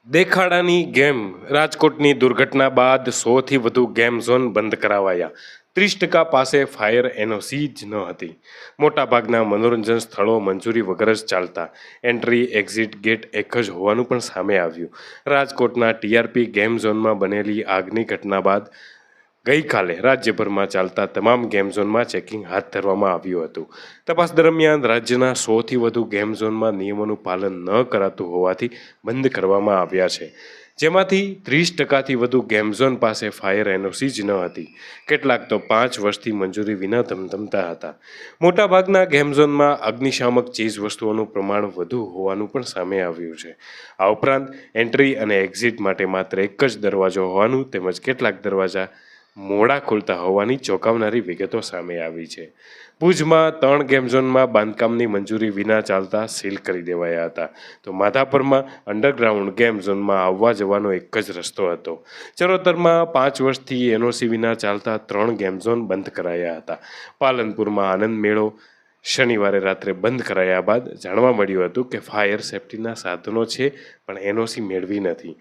દેખાડાની game રાજકોટની દુર્ઘટના બાદ 100થી વધુ ગેમ ઝોન બંધ કરાવાયા। 30% પાસે ફાયર એનઓસી જ ન હતી। મોટાભાગના મનોરંજન સ્થળો મંજૂરી વગર જ ચાલતા। એન્ટ્રી એક્ઝિટ ગેટ એક જ હોવાનું પણ સામે આવ્યું। રાજકોટના ટીઆરપી ગેમ ઝોનમાં બનેલી આગની ઘટના બાદ ગઈકાલે રાજ્યભરમાં ચાલતા તમામ ગેમ ઝોનમાં ચેકિંગ હાથ ધરવામાં આવ્યું હતું। તપાસ દરમિયાન રાજ્યના 100થી વધુ ગેમ ઝોનમાં નિયમોનું પાલન ન કરાતું હોવાથી બંધ કરવામાં આવ્યા છે, જેમાંથી 30%થી વધુ ગેમ ઝોન પાસે ફાયર એનઓસી જ ન હતી। કેટલાક તો 5 વર્ષથી મંજૂરી વિના ધમધમતા હતા। મોટાભાગના ગેમ ઝોનમાં અગ્નિશામક ચીજ વસ્તુઓનું પ્રમાણ વધુ હોવાનું પણ સામે આવ્યું છે। આ ઉપરાંત એન્ટ્રી અને એક્ઝિટ માટે માત્ર એક જ દરવાજો હોવાનું તેમજ કેટલાક દરવાજા મોડા ખુલતા હોવાની ચોંકાવનારી વિગતો સામે આવી છે। ભુજમાં 3 ગેમ ઝોનમાં બાંધકામની મંજૂરી વિના ચાલતા સીલ કરી દેવાયા હતા, તો માધાપરમાં અંડરગ્રાઉન્ડ ગેમ ઝોનમાં આવવા જવાનો એક જ રસ્તો હતો। ચરોતરમાં 5 વર્ષથી એનઓસી વિના ચાલતા 3 ગેમ ઝોન બંધ કરાયા હતા। પાલનપુરમાં આનંદ મેળો શનિવારે રાત્રે બંધ કરાયા બાદ જાણવા મળ્યું હતું કે ફાયર સેફટીના સાધનો છે પણ એનઓસી મેળવી નથી।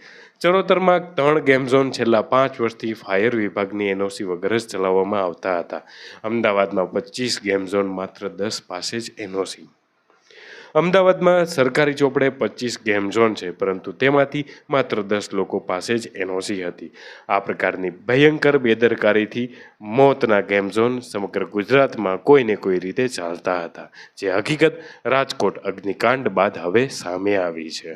ચરોતરમાં 3 ગેમ ઝોન છેલ્લા 5 વર્ષથી ફાયર વિભાગની એનઓસી વગર જ ચલાવવામાં આવતા હતા। અમદાવાદમાં 25 ગેમ ઝોન માત્ર 10 પાસે જ એનઓસી। અમદાવાદમાં સરકારી ચોપડે 25 ગેમ ઝોન છે, પરંતુ તેમાંથી માત્ર 10 લોકો પાસે જ એનઓસી હતી। આ પ્રકારની ભયંકર બેદરકારીથી મોતના ગેમ ઝોન સમગ્ર ગુજરાતમાં કોઈને કોઈ રીતે ચાલતા હતા, જે હકીકત રાજકોટ અગ્નિકાંડ બાદ હવે સામે આવી છે।